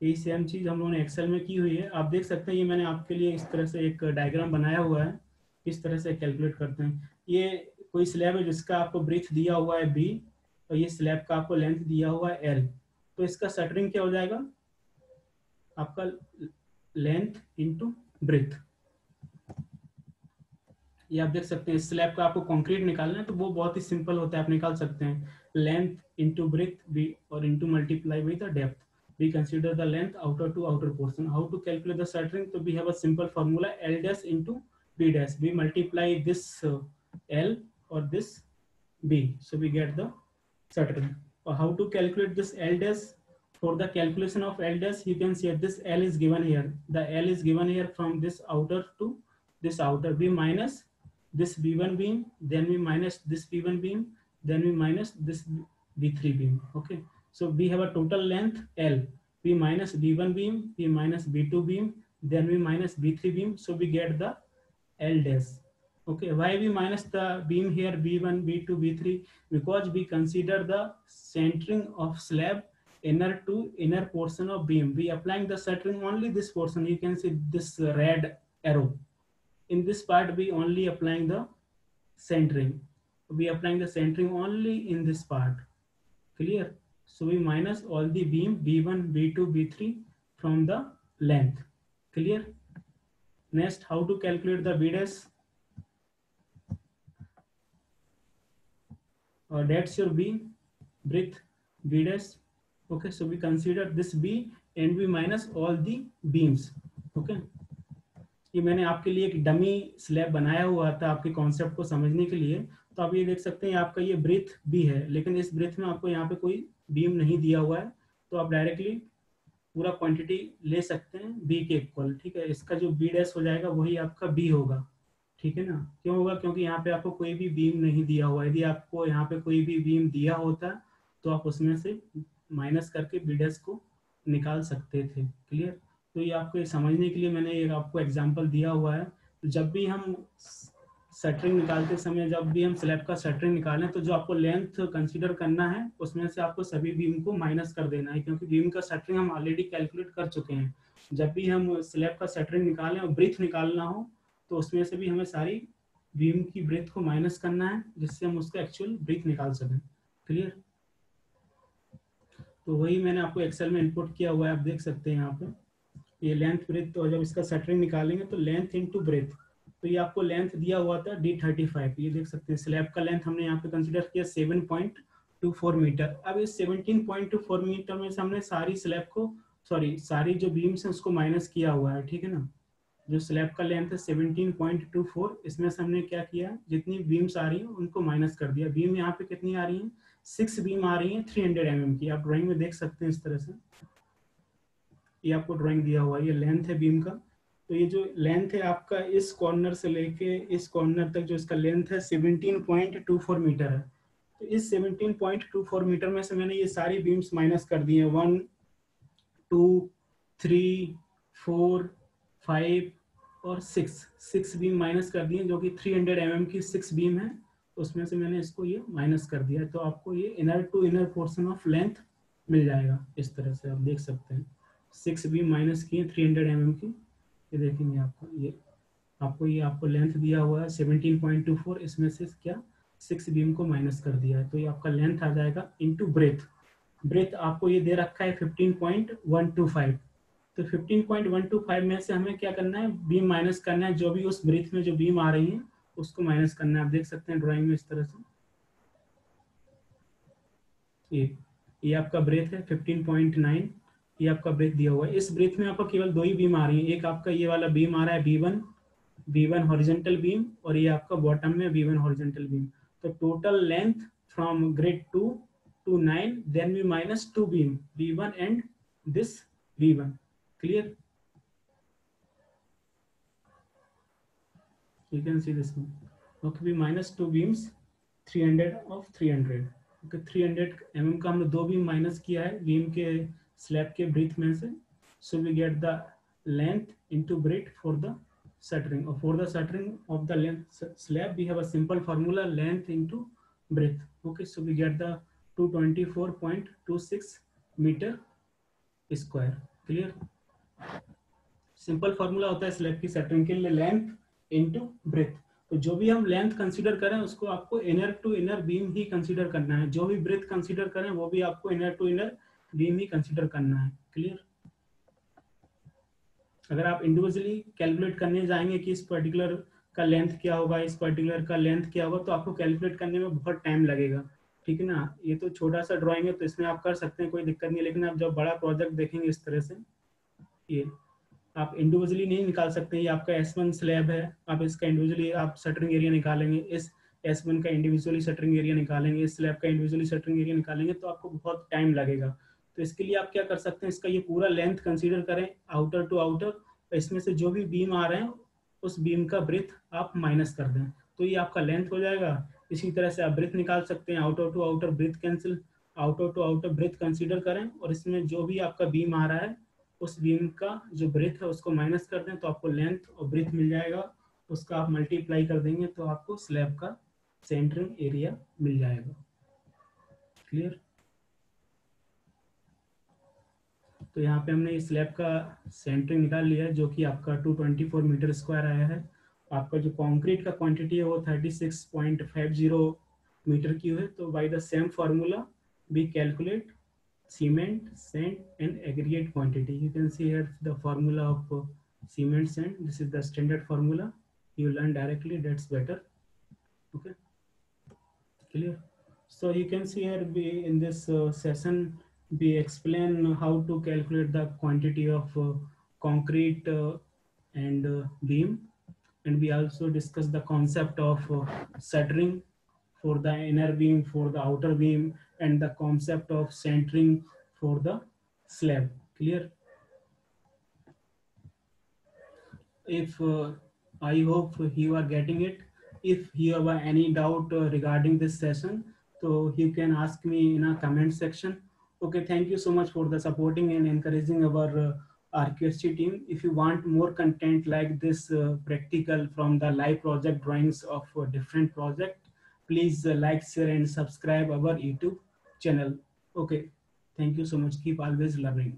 यही same चीज हम लोगों ने Excel में की हुई है. आप देख सकते हैं ये मैंने आपके लिए इस तरह से एक डायग्राम बनाया हुआ है. इस तरह से कैलकुलेट करते हैं. ये कोई स्लैब है जिसका आपको ब्रेथ दिया हुआ है बी, और ये स्लैब का आपको लेंथ दिया हुआ है एल. तो इसका शटरिंग क्या हो जाएगा? आपका लेंथ इंटू ब्रेथ. ये आप देख सकते हैं. स्लैब का आपको कंक्रीट निकालना है तो वो बहुत ही सिंपल होता है, आप निकाल सकते हैं. लेंथ इंटू ब्रेथ बी और into multiply with the depth. We consider the length outer to outer portion. How to calculate the shuttering? So we have a simple formula, L dash into B dash. We multiply this L or this B, so we get the shuttering. How to calculate this L dash? For the calculation of L dash, you can see this L is given here. The L is given here from this outer to this outer. We minus this B1 beam, then we minus this B1 beam, then we minus this B3 beam. Okay. So we have a total length L. We minus B1 beam, we minus B2 beam, then we minus B3 beam. So we get the L dash. Okay. Why we minus the beam here B1, B2, B3? Because we consider the centering of slab inner to inner portion of beam. We applying the centering only this portion. You can see this red arrow. In this part we only applying the centering. We applying the centering only in this part. Clear? So we minus all the beam B1, B2, B3 from the length. Clear? Next, how to calculate the B dash? That's your B, breadth, B dash. Okay, so we consider this B and we minus all the beams. Okay. ये मैंने आपके लिए एक dummy slab बनाया हुआ था आपके concept को समझने के लिए. तो आप ये देख सकते हैं आपका ये ब्रेथ बी है, लेकिन इस ब्रेथ में आपको यहाँ पे कोई बीम नहीं दिया हुआ है, तो आप डायरेक्टली पूरा क्वांटिटी ले सकते हैं बी के इक्वल. ठीक है. इसका जो बी डैश हो जाएगा वही आपका बी होगा. ठीक है ना? क्यों होगा? क्योंकि यहाँ पे आपको कोई भी बीम नहीं दिया हुआ. यदि आपको यहाँ पे कोई भी बीम दिया होता तो आप उसमें से माइनस करके बी डैश को निकाल सकते थे. क्लियर? तो ये आपको समझने के लिए मैंने एक आपको एग्जांपल दिया हुआ है. तो जब भी हम शटरिंग निकालते समय, जब भी हम स्लैब का शटरिंग निकालें, तो जो आपको लेंथ कंसीडर करना है उसमें से आपको सभी बीम को माइनस कर देना है, क्योंकि बीम का शटरिंग हम ऑलरेडी कैलकुलेट कर चुके हैं. जब भी हम स्लैब का शटरिंग निकालें और ब्रेथ निकालना हो तो उसमें से भी हमें सारी बीम की ब्रेथ को माइनस करना है, जिससे हम उसका एक्चुअल ब्रेथ निकाल सकें. क्लियर? तो वही मैंने आपको एक्सेल में इनपुट किया हुआ है. आप देख सकते हैं यहाँ पे ये लेंथ ब्रेथ. तो जब इसका शटरिंग निकालेंगे तो लेंथ इंटू ब्रेथ, तो ये आपको लेंथ दिया हुआ था D35. ये देख सकते हैं स्लैब का लेंथ हमने यहाँ पे कंसीडर किया 7.24 मीटर. अब इस 17.24 मीटर में से हमने सारी स्लैब को सारी जो बीम्स हैं उसको माइनस किया हुआ है. ठीक है ना? जो स्लैब का लेंथ है 17.24, इसमें से हमने क्या किया, जितनी बीम्स आ रही हैं उनको माइनस कर दिया. बीम यहाँ पे कितनी आ रही है? 6 बीम आ रही है 300 mm की. आप ड्राइंग में देख सकते हैं इस तरह से. ये आपको ड्राइंग दिया हुआ है. ये लेंथ है बीम का. तो ये जो लेंथ है आपका इस कॉर्नर से लेके इस कॉर्नर तक जो इसका लेंथ है 17.24 मीटर है. तो इस 17.24 मीटर में से मैंने ये सारी बीम्स माइनस कर दी हैं. 1, 2, 3, 4, 5 और 6 बीम माइनस कर दी हैं, जो कि 300 mm की 6 बीम है. उसमें से मैंने इसको ये माइनस कर दिया है. तो आपको ये inner to inner portion of length मिल जाएगा. इस तरह से आप देख सकते हैं 6 बीम माइनस किए 300 mm की. ये देखेंगे आपको लेंथ दिया हुआ है 17.24, इसमें से क्या 6 बीम को माइनस कर दिया है. तो ये आपका लेंथ आ जाएगा इनटू ब्रेथ. ब्रेथ आपको ये दे रखा है 15.125. तो 15.125 में से हमें क्या करना है, बीम माइनस करना है. जो भी उस ब्रेथ में जो बीम आ रही है उसको माइनस करना है. आप देख सकते हैं ड्राइंग में इस तरह से. ये आपका ब्रेथ है 15.9. ये आपका ब्रेथ दिया हुआ है. इस ब्रेथ में आपको केवल 2 ही बीम आ रही है. एक आपका ये वाला बीम आ रहा है B1 हॉरिजॉन्टल बीम, और ये आपका बॉटम में B1 हॉरिजॉन्टल बीम. तो total length from grade 2 to 9, then we minus 2 beam B1 and this B1. Clear? You can see this one. Okay, we minus 2 beams 300 of 300. Okay, 300 mm का हमने 2 beam minus किया है beam के slab के breath में से. So we get the length into breadth for the shuttering, or for the shuttering of the length slab we have a simple formula, length into breadth. Okay, so we get the 224.26 meter square. Clear. Simple formula होता है slab की सेटरिंग के लिए, length into breadth. तो जो भी हम length consider करें उसको आपको इनर टू इनर बीम ही कंसीडर करना है, जो भी ब्रेथ कंसीडर करें वो भी आपको इनर टू इनर बीम ही कंसीडर करना है. क्लियर. अगर आप इंडिविजुअली कैलकुलेट करने जाएंगे कि इस पर्टिकुलर का लेंथ क्या होगा, इस पर्टिकुलर का लेंथ क्या होगा, तो आपको कैलकुलेट करने में बहुत टाइम लगेगा. ठीक है ना. ये तो छोटा सा ड्राइंग है तो इसमें आप कर सकते हैं, कोई दिक्कत नहीं. लेकिन आप जब बड़ा प्रोजेक्ट देखेंगे इस तरह से, ये आप इंडिविजुअली नहीं निकाल सकते. ये आपका S1 स्लैब है, आप इसका इंडिविजुअली आप शटरिंग एरिया निकालेंगे, इस S1 का इंडिविजुअली शटरिंग एरिया निकालेंगे, इस स्लैब का इंडिविजुअली शटरिंग एरिया निकालेंगे, तो आपको बहुत टाइम लगेगा. तो इसके लिए आप क्या कर सकते हैं, इसका ये पूरा लेंथ कंसीडर करें आउटर टू आउटर, इसमें से जो भी बीम आ रहे हैं उस बीम का ब्रेथ आप माइनस कर दें, तो ये आपका लेंथ हो जाएगा. इसी तरह से आप ब्रेथ निकाल सकते हैं, outer to outer breadth cancel, outer to outer breadth consider करें, और इसमें जो भी आपका बीम आ रहा है उस बीम का जो ब्रेथ है उसको माइनस कर दें, तो आपको लेंथ और ब्रेथ मिल जाएगा. उसका आप मल्टीप्लाई कर देंगे तो आपको स्लैब का सेंटरिंग एरिया मिल जाएगा. क्लियर. तो यहाँ पे हमने इस स्लैब का सेंटरिंग निकाल लिया है जो कि आपका 224 मीटर स्क्वायर आया है. आपका जो कंक्रीट का क्वांटिटी है वो 36.50 मीटर क्यूब है. तो by the same formula we calculate cement, sand and aggregate quantity. You can see here the formula of cement sand. This is the standard formula. You learn directly, that's better. Okay, clear. So you can see here we in this session we explain how to calculate the quantity of concrete and beam, and we also discuss the concept of shuttering for the inner beam, for the outer beam, and the concept of centering for the slab. Clear. If I hope you are getting it. If you have any doubt regarding this session, so you can ask me in a comment section. Okay, thank you so much for the supporting and encouraging our RQSG team. If you want more content like this practical from the live project drawings of different project, please like, share and subscribe our YouTube channel. Okay, thank you so much. Keep always learning.